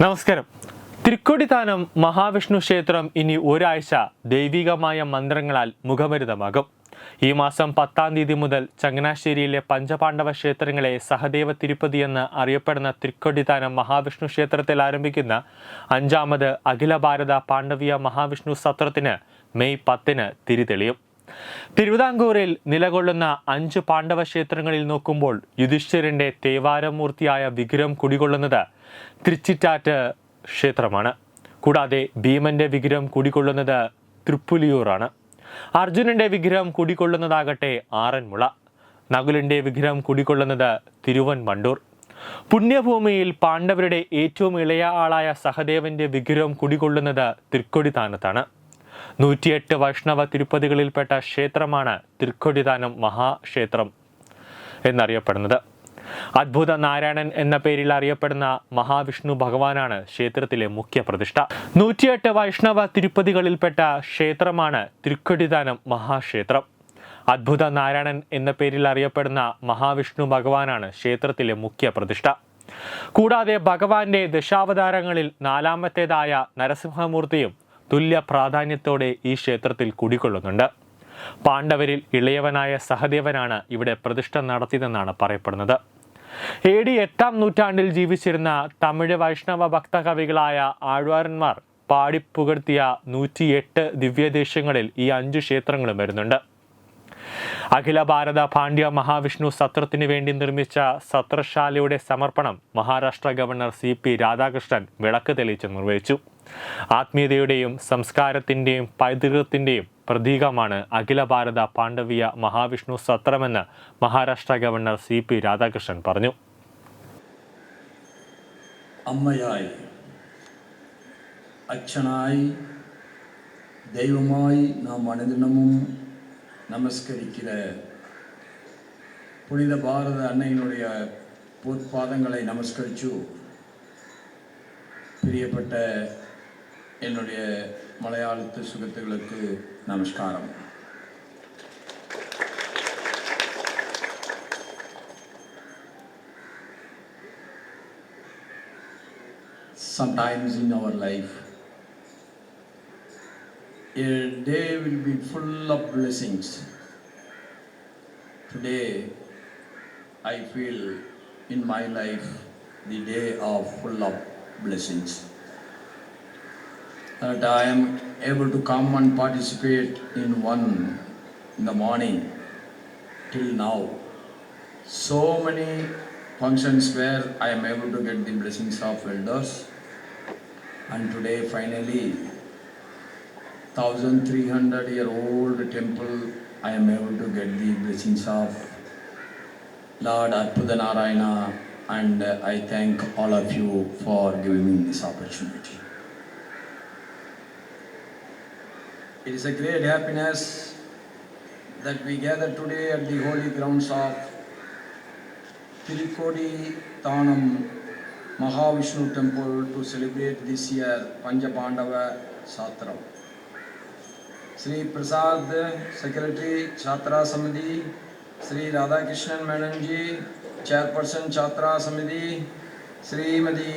നമസ്കാരം. തൃക്കൊടിത്താനം മഹാവിഷ്ണു ക്ഷേത്രം ഇനി ഒരാഴ്ച ദൈവികമായ മന്ത്രങ്ങളാൽ മുഖമരിതമാകും. ഈ മാസം 10-ാം തീയതി മുതൽ ചങ്ങനാശ്ശേരിയിലെ പഞ്ചപാണ്ഡവ ക്ഷേത്രങ്ങളെ സഹദേവ തിരുപ്പതി എന്ന് അറിയപ്പെടുന്ന തൃക്കൊടിത്താനം മഹാവിഷ്ണു ക്ഷേത്രത്തിൽ ആരംഭിക്കുന്ന 5ാമത് അഖില ഭാരത പാണ്ഡവീയ മഹാവിഷ്ണു സത്രത്തിന് മെയ് 10-ന് തിരിതെളിയും. തിരുവിതാംകൂറിൽ നിലകൊള്ളുന്ന 5 പാണ്ഡവ ക്ഷേത്രങ്ങളിൽ നോക്കുമ്പോൾ യുധിഷ്ഠിരന്റെ തേവാരമൂർത്തിയായ വിഗ്രഹം കുടികൊള്ളുന്നത് തൃച്ചിറ്റാറ്റ് ക്ഷേത്രമാണ്. കൂടാതെ ഭീമന്റെ വിഗ്രഹം കുടികൊള്ളുന്നത് തൃപ്പുലിയൂറാണ്. അർജുനന്റെ വിഗ്രഹം കുടികൊള്ളുന്നതാകട്ടെ ആറന്മുള. നകുലന്റെ വിഗ്രഹം കുടികൊള്ളുന്നത് തിരുവൻവണ്ടൂർ. പുണ്യഭൂമിയിൽ പാണ്ഡവരുടെ ഏറ്റവും ഇളയ ആളായ സഹദേവന്റെ വിഗ്രഹം കുടികൊള്ളുന്നത് തൃക്കൊടിത്താനത്താണ്. 108 വൈഷ്ണവ തിരുപ്പതികളിൽപ്പെട്ട ക്ഷേത്രമാണ് തൃക്കൊടിത്താനം മഹാക്ഷേത്രം എന്നറിയപ്പെടുന്നത്. അദ്ഭുത നാരായണൻ എന്ന പേരിൽ അറിയപ്പെടുന്ന മഹാവിഷ്ണു ഭഗവാനാണ് ക്ഷേത്രത്തിലെ മുഖ്യ പ്രതിഷ്ഠ. 108 വൈഷ്ണവ തിരുപ്പതികളിൽപ്പെട്ട ക്ഷേത്രമാണ് തൃക്കൊടിത്താനം മഹാക്ഷേത്രം. അദ്ഭുത നാരായണൻ എന്ന പേരിൽ അറിയപ്പെടുന്ന മഹാവിഷ്ണു ഭഗവാനാണ് ക്ഷേത്രത്തിലെ മുഖ്യ പ്രതിഷ്ഠ. കൂടാതെ ഭഗവാന്റെ ദശാവതാരങ്ങളിൽ 4ാമത്തേതായ നരസിംഹമൂർത്തിയും തുല്യ പ്രാധാന്യത്തോടെ ഈ ക്ഷേത്രത്തിൽ കുടികൊള്ളുന്നുണ്ട്. പാണ്ഡവരിൽ ഇളയവനായ സഹദേവനാണ് ഇവിടെ പ്രതിഷ്ഠ നടത്തിയതെന്നാണ് പറയപ്പെടുന്നത്. AD 8-ാം നൂറ്റാണ്ടിൽ ജീവിച്ചിരുന്ന തമിഴ് വൈഷ്ണവ ഭക്തകവികളായ ആഴ്വാരന്മാർ പാടിപ്പുകഴ്ത്തിയ 108 ദിവ്യദേശങ്ങളിൽ ഈ 5 ക്ഷേത്രങ്ങളും വരുന്നുണ്ട്. അഖില ഭാരത പാണ്ഡ്യ മഹാവിഷ്ണു സത്രത്തിനു വേണ്ടി നിർമ്മിച്ച സത്രശാലയുടെ സമർപ്പണം മഹാരാഷ്ട്ര ഗവർണർ CP രാധാകൃഷ്ണൻ വിളക്ക് തെളിയിച്ച് നിർവഹിച്ചു. ആത്മീയതയുടെയും സംസ്കാരത്തിൻ്റെയും പൈതൃകത്തിൻ്റെയും പ്രതീകമാണ് അഖില ഭാരത പാണ്ഡവീയ മഹാവിഷ്ണു സത്രമെന്ന് മഹാരാഷ്ട്ര ഗവർണർ CP രാധാകൃഷ്ണൻ പറഞ്ഞു. അമ്മയായി, അച്ഛനായി, ദൈവമായി നാം അനുദിനமும் நமஸ்கரிக்கிற புனித பாரத அன்னையினுடைய பொற்பாதங்களை நமஸ்கரிச்சு பிரியப்பட்ட என்னுடைய மலையாளத்து சுகத்துகளுக்கு நமஸ்காரம். Sometimes in our life a day will be full of blessings. Today I feel in my life the day of full of blessings, that I am able to come and participate in one in the morning till now. So many functions where I am able to get the blessings of elders, and today finally 1300-year-old temple I am able to get the blessings of Lord Arpudanarayana, and I thank all of you for giving me this opportunity. It is a great happiness that we gather today at the holy grounds of Thrickodithanam Mahavishnu temple to celebrate this year Panjapandava Satram. Sri Prasad, Secretary, Chhatra Samiti, Sri Radhakrishnan Madam Ji, Chairperson Chhatra Samiti, Srimati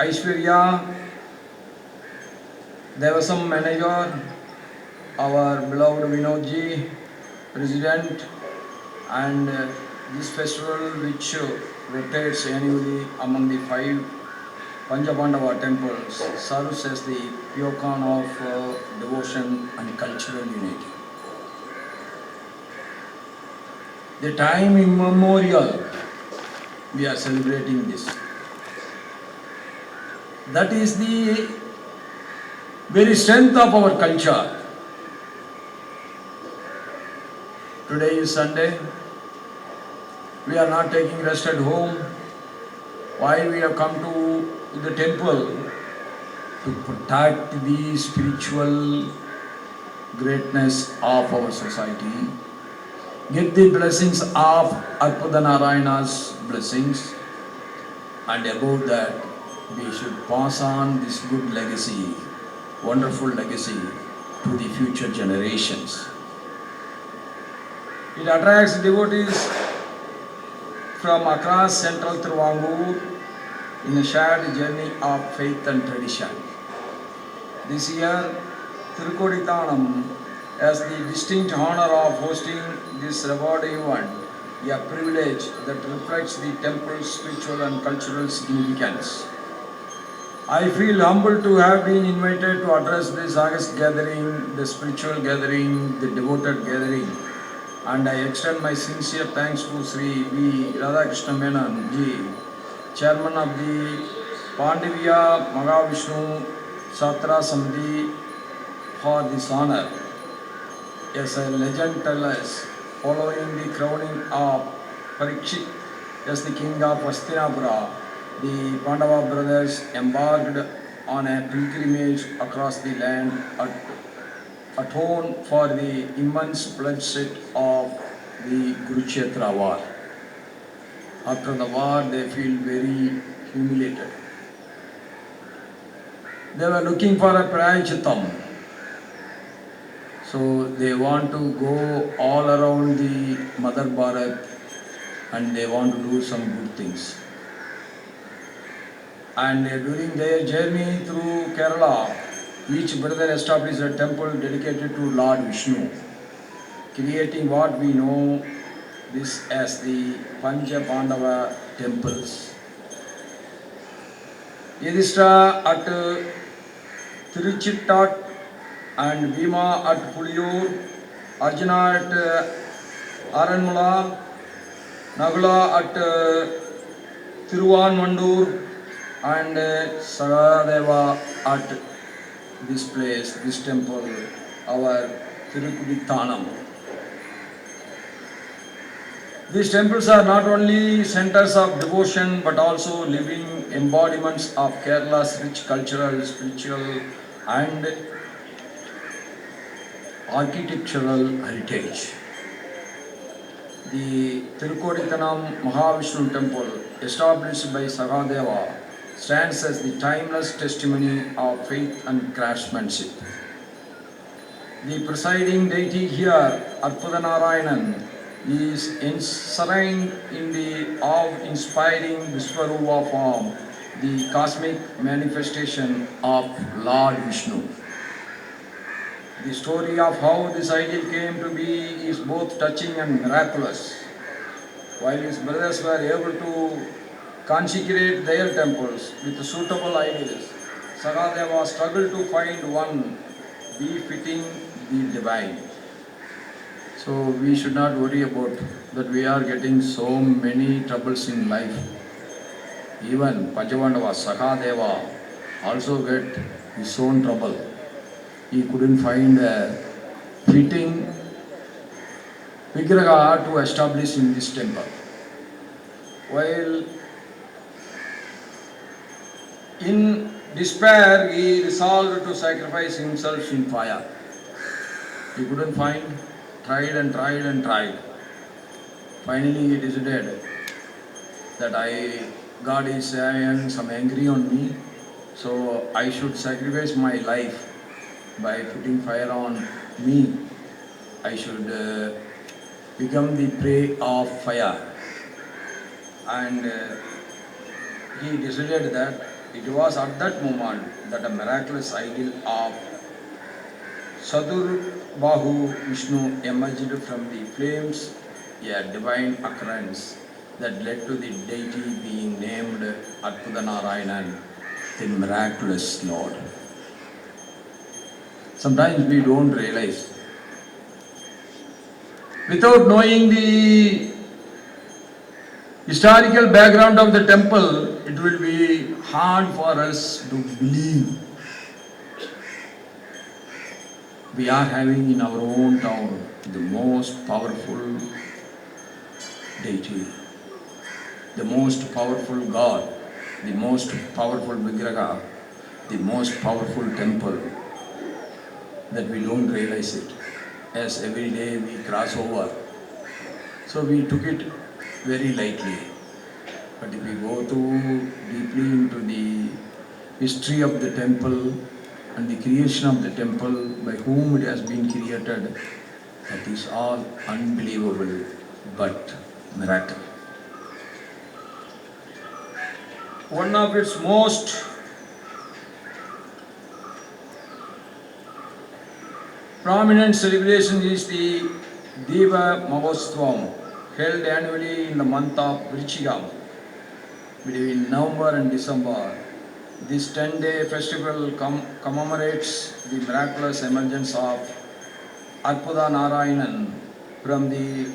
Aishwarya, Devasam Manager, our beloved Vinod Ji, President, and this festival which rotates annually among the 5 Panjapandava temples serves as the beacon of devotion and cultural unity. The time immemorial we are celebrating this. That is the very strength of our culture. Today is Sunday. We are not taking rest at home. Why we have come to the temple? To protect the spiritual greatness of our society, get the blessings of Arpudanarayana's blessings, and above that we should pass on this good legacy, wonderful legacy, to the future generations. It attracts devotees from across central Thiruvangur in a shared journey of faith and tradition. This year, Thrickodithanam has the distinct honor of hosting this reward event, a privilege that reflects the temple's spiritual and cultural significance. I feel humbled to have been invited to address this August gathering, the spiritual gathering, the devoted gathering, and I extend my sincere thanks to Sri V. Radhakrishna Menon Ji, Chairman of the Pandavya Mahavishnu Satra Samiti, for this honor. As a legend tells us, following the crowning of Parikshit as the king of Hastinapura, the Pandava brothers embarked on a pilgrimage across the land to atone for the immense bloodshed of the Kurukshetra war. After the war, they feel very humiliated. They were looking for a prayachitam. So they want to go all around the Mother Bharat and they want to do some good things. And during their journey through Kerala, each brother established a temple dedicated to Lord Vishnu, creating what we know this as the Pancha Pandava temples. Yudhishthira at Tiruchittat and Bhima at Puliyur, Arjuna at Aranmula, Nagula at Thiruvanmandur, and Sagadeva at this place, this temple, our Thrickodithanam. These temples are not only centers of devotion but also living embodiments of Kerala's rich cultural, spiritual, and architectural heritage. The Thrickodithanam Mahavishnu temple, established by Sagadeva, stands as the timeless testimony of faith and craftsmanship. The presiding deity here, Arpudanarayanan, is enshrined in the awe-inspiring Vishwarupa form, the cosmic manifestation of Lord Vishnu. The story of how this ideal came to be is both touching and miraculous. While his brothers were able to consecrate their temples with suitable idols, Sagadeva struggled to find one befitting the divine. So we should not worry about that we are getting so many troubles in life. Even Panchavandava, Sagadeva also get his own trouble. He couldn't find a fitting Vigraha to establish in this temple. While in despair, he resolved to sacrifice himself in fire. He couldn't find, tried and tried and tried. Finally, he decided that God is some angry on me, so I should sacrifice my life by putting fire on me. I should become the prey of fire. And he decided that it was at that moment that a miraculous idol of Sadur Bahu Vishnu emerged from the flames, a divine occurrence that led to the deity being named Arpudanarayanan, the miraculous Lord. Sometimes we don't realize. Without knowing the historical background of the temple, it will be hard for us to believe we are having in our own town the most powerful deity, the most powerful God, the most powerful Vigraha, the most powerful temple, that we don't realize it, as every day we cross over. So we took it very lightly. But if we go too deeply into the history of the temple and the creation of the temple, by whom it has been created, that is all unbelievable but miracle. one of its most prominent celebration is the Deva Mahotsavam, held annually in the month of Vrichigam, between November and December. This 10-day festival commemorates the miraculous emergence of Thrickodithanam from the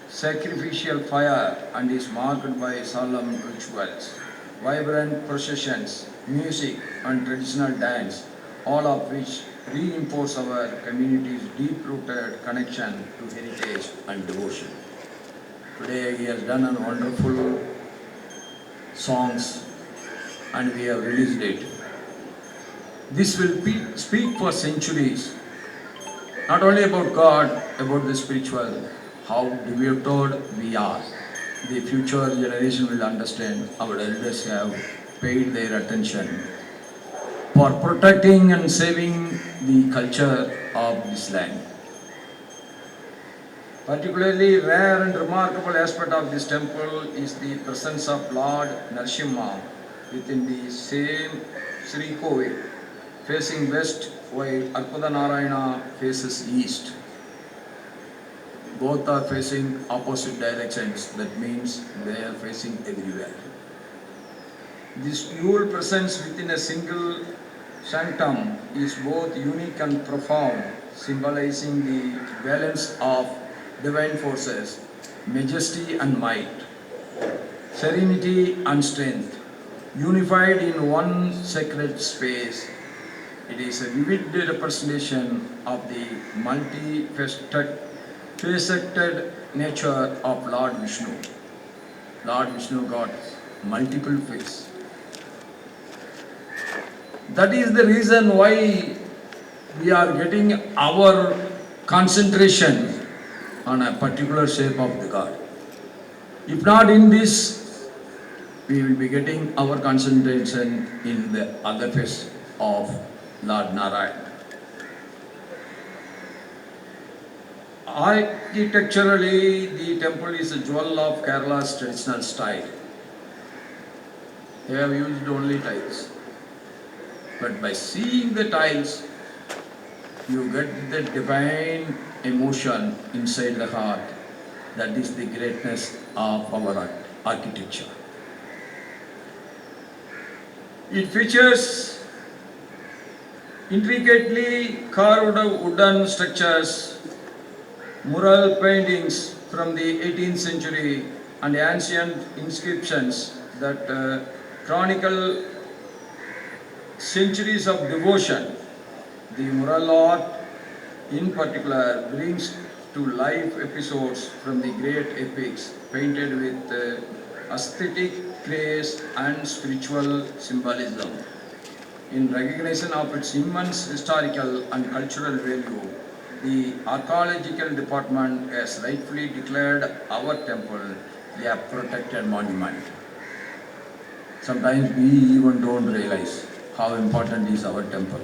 sacrificial fire and is marked by solemn rituals, vibrant processions, music and traditional dance, all of which reinforce our community's deep-rooted connection to heritage and devotion. Today he has done a wonderful songs and we have released it. This will speak for centuries, not only about God, about the spiritual, how devoted we are. The future generation will understand our elders have paid their attention for protecting and saving the culture of this land. Particularly rare and remarkable aspect of this temple is the presence of Lord Narasimha within the same Thrickodithanam, facing west while Thrickodithanam faces east. Both are facing opposite directions, that means they are facing everywhere. This dual presence within a single sanctum is both unique and profound, symbolizing the balance of divine forces, majesty and might, serenity and strength, unified in one sacred space. It is a vivid representation of the multifaceted nature of Lord Vishnu. Lord Vishnu got multiple faces. That is the reason why we are getting our concentration on a particular shape of the God. If not in this, we will be getting our concentration in the other face of Lord Narayan. Architecturally, the temple is a jewel of Kerala's traditional style. They have used only tiles. But by seeing the tiles, you get the divine emotion inside the heart. That is the greatness of our architecture. It features intricately carved wooden structures, mural paintings from the 18th century, and ancient inscriptions that chronicle centuries of devotion. The mural art in particular brings to life episodes from the great epics, painted with aesthetic grace and spiritual symbolism. In recognition of its immense historical and cultural value, the archaeological department has rightfully declared our temple a protected monument. Sometimes we even don't realize how important is our temple.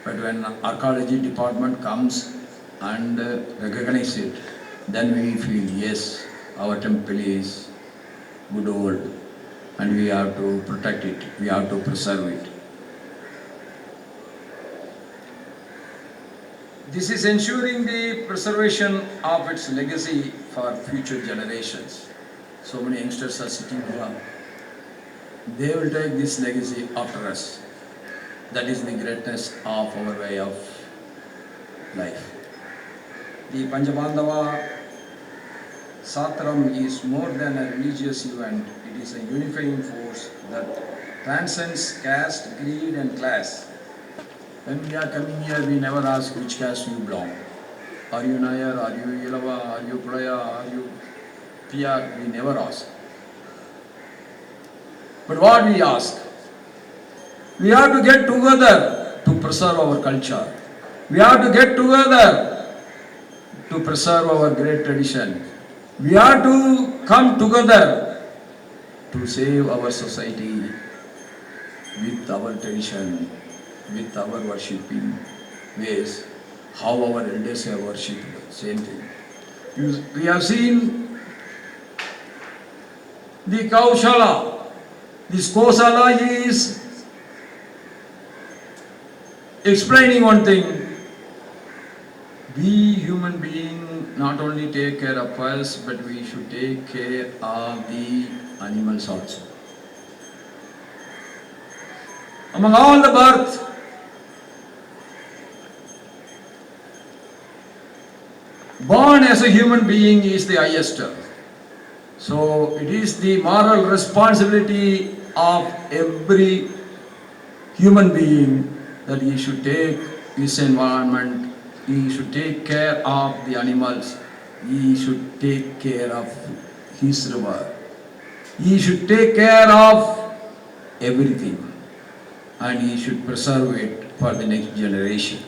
But when archaeology department comes and recognize it, then we feel, yes, our temple is good old and we have to protect it, we have to preserve it. This is ensuring the preservation of its legacy for future generations. So many youngsters are sitting here. They will take this legacy after us. That is the greatness of our way of life. The Panjabandhava Satram is more than a religious event. It is a unifying force that transcends caste, creed and class. When we are coming here, we never ask which caste you belong. Are you Nayar, are you Yelava, are you Pulaya, are you PR? We never ask. But what we ask? We have to get together to preserve our culture. We have to get together to preserve our great tradition. We have to come together to save our society with our tradition, with our worshipping ways, how our elders have worshipped, same thing. We have seen the Kaushala, This Kosala is explaining one thing. We human beings not only take care of us, but we should take care of the animals also. Among all the birth, born as a human being is the highest. So it is the moral responsibility of every human being that he should take his environment, he should take care of the animals, he should take care of his river, he should take care of everything, and he should preserve it for the next generation.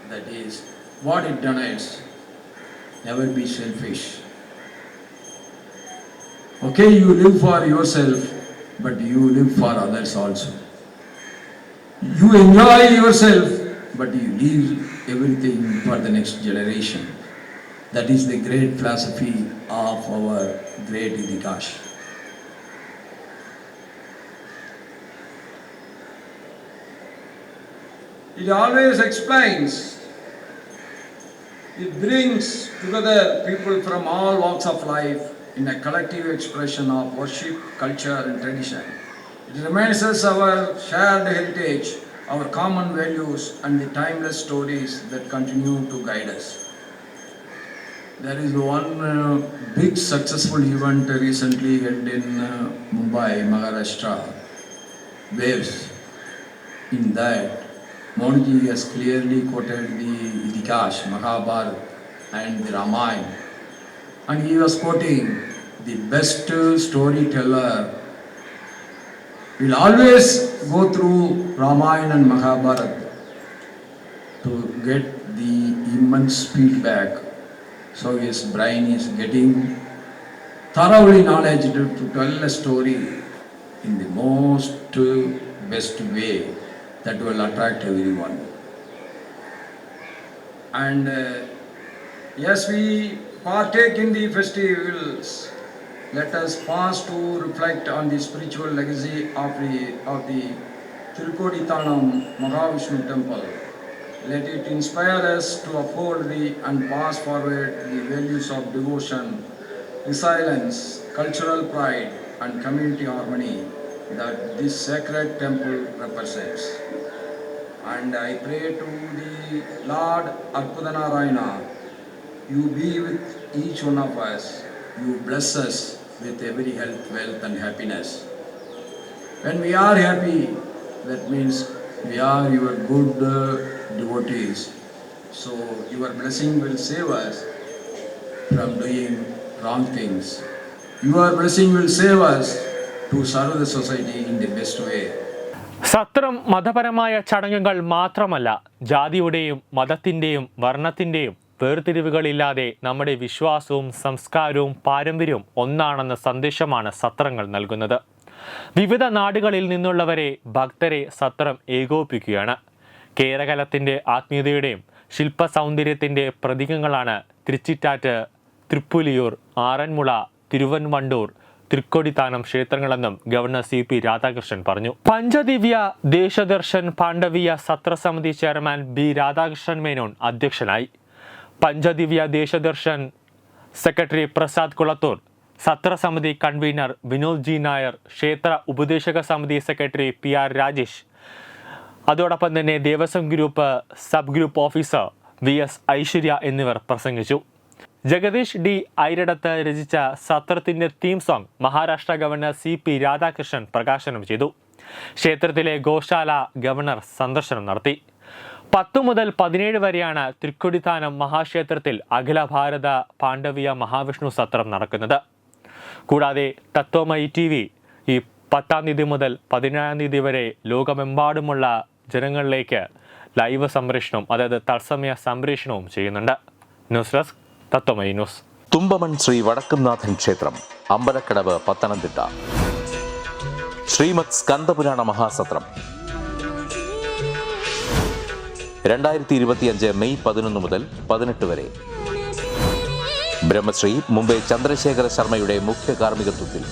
That is what it denotes. Never be selfish. Okay, you live for yourself, but you live for others also. You enjoy yourself, but you leave everything for the next generation. That is the great philosophy of our great Idikash. It always explains, it brings together people from all walks of life in a collective expression of worship, culture and tradition. It reminds us our shared heritage, our common values and the timeless stories that continue to guide us. There is one big successful event recently held in Mumbai, Maharashtra, Waves. In that, Monji has clearly quoted the Idikash, Mahabharata and the Ramayana, and he was quoting the best storyteller will always go through Ramayana and Mahabharata to get the immense feedback. So his brain is getting thoroughly knowledge to tell a story in the most best way that will attract everyone. And yes, we partake in the festivals. Let us pause to reflect on the spiritual legacy of the Thrickodithanam Mahavishnu temple. Let it inspire us to uphold and pass forward the values of devotion, resilience, cultural pride and community harmony that this sacred temple represents. And I pray to the Lord Arpudanarayana, you be with each one of us, you bless us with every health, wealth and happiness. When we are happy, that means we are your good devotees. So your blessing will save us from doing wrong things. Your blessing will save us to serve the society in the best way. സത്രം മതപരമായ ചടങ്ങുകൾ മാത്രമല്ല, ജാതിയുടെയും മതത്തിൻ്റെയും വർണ്ണത്തിൻ്റെയും വേർതിരിവുകളില്ലാതെ നമ്മുടെ വിശ്വാസവും സംസ്കാരവും പാരമ്പര്യവും ഒന്നാണെന്ന സന്ദേശമാണ് സത്രങ്ങൾ നൽകുന്നത്. വിവിധ നാടുകളിൽ നിന്നുള്ളവരെ ഭക്തരെ സത്രം ഏകോപിപ്പിക്കുകയാണ്. കേരളത്തിൻ്റെ ആത്മീയതയുടെയും ശില്പ സൗന്ദര്യത്തിൻ്റെ പ്രതീകങ്ങളാണ് തിരുച്ചിറ്റാറ്റ്, തൃപ്പുലിയൂർ, ആറന്മുള, തിരുവൻവണ്ടൂർ, തൃക്കൊടിത്താനം ക്ഷേത്രങ്ങളെന്നും ഗവർണർ CP രാധാകൃഷ്ണൻ പറഞ്ഞു. പഞ്ചദിവ്യ ദേശദർശൻ പാണ്ഡവീയ സത്രസമിതി ചെയർമാൻ B രാധാകൃഷ്ണൻ മേനോൻ അധ്യക്ഷനായി. പഞ്ചദിവ്യ ദേശദർശൻ സെക്രട്ടറി പ്രസാദ് കുളത്തൂർ, സത്രസമിതി കൺവീനർ വിനോദ് G നായർ, ക്ഷേത്ര ഉപദേശക സമിതി സെക്രട്ടറി PR രാജേഷ്, അതോടൊപ്പം തന്നെ Devaswom group sub group officer VS Aishwarya എന്നിവർ പ്രസംഗിച്ചു. ജഗദീഷ് D ഐരടത്ത് രചിച്ച സത്രത്തിൻ്റെ theme song Maharashtra governor CP Radhakrishnan പ്രകാശനം ചെയ്തു. ക്ഷേത്രത്തിലെ ഗോശാല ഗവർണർ സന്ദർശനം നടത്തി. 10 മുതൽ 17 വരെയാണ് തൃക്കൊടിത്താനം മഹാക്ഷേത്രത്തിൽ അഖില ഭാരത പാണ്ഡവീയ മഹാവിഷ്ണു സത്രം നടക്കുന്നത്. കൂടാതെ തത്വമയി TV ഈ 10-ാം തീയതി മുതൽ 17-ാം തീയതി വരെ ലോകമെമ്പാടുമുള്ള ജനങ്ങളിലേക്ക് ലൈവ് സംപ്രേഷണവും, അതായത് തത്സമയ സംപ്രേഷണവും ചെയ്യുന്നുണ്ട്. News desk Tatwamayi news. Thumpamon Sree Vadakkumnathan ക്ഷേത്രം, അമ്പലക്കടവ്, പത്തനംതിട്ട. ശ്രീമദ് സ്കന്ദപുരാണ മഹാസത്രം 2025 മെയ് 11 മുതൽ 18 വരെ. ബ്രഹ്മശ്രീ മുംബൈ ചന്ദ്രശേഖര ശർമ്മയുടെ മുഖ്യ കാർമ്മികത്വത്തിൽ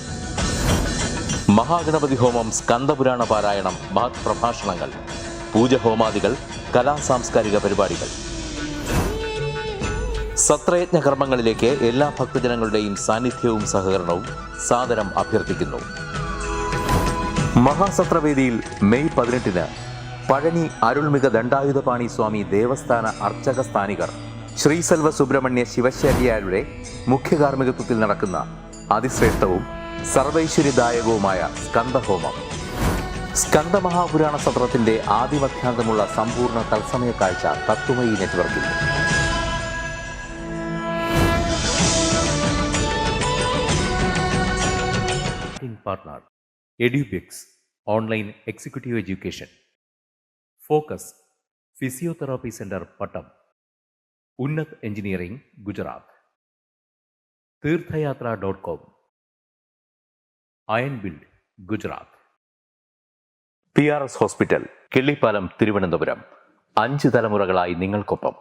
മഹാഗണപതി ഹോമം, സ്കന്ദപുരാണ പാരായണം, മഹത് പ്രഭാഷണങ്ങൾ, പൂജഹോമാദികൾ, കലാസാംസ്കാരിക പരിപാടികൾ. സത്രയജ്ഞ കർമ്മങ്ങളിലേക്ക് എല്ലാ ഭക്തജനങ്ങളുടെയും സാന്നിധ്യവും സഹകരണവും സാദരം അഭ്യർത്ഥിക്കുന്നു. മഹാസത്രവേദിയിൽ മെയ് 18 പഴനി അരുൾമിക ദണ്ഡായുധപാണി സ്വാമി ദേവസ്ഥാന അർച്ചക സ്ഥാനികർ ശ്രീസെൽവ സുബ്രഹ്മണ്യ ശിവശാരിയാരുടെ മുഖ്യകാർമ്മികത്വത്തിൽ നടക്കുന്ന അതിശ്രേഷ്ഠവും സർവൈശ്വര്യദായകവുമായ സ്കന്ദഹോമം. സ്കന്ദമഹാപുരാണ സത്രത്തിന്റെ ആദിമധ്യാന്തമുള്ള സമ്പൂർണ്ണ തത്സമയ കാഴ്ച തത്വമയി നെറ്റ്വർക്കിൽ. Partner Edubix online executive education. Focus physiotherapy centre Pattom. Unnat engineering Gujarat. തീർത്ഥയാത്ര.com. Iron build Gujarat. PRS hospital, Killipalam, Thiruvananthapuram. 5 തലമുറകളായി നിങ്ങൾക്കൊപ്പം.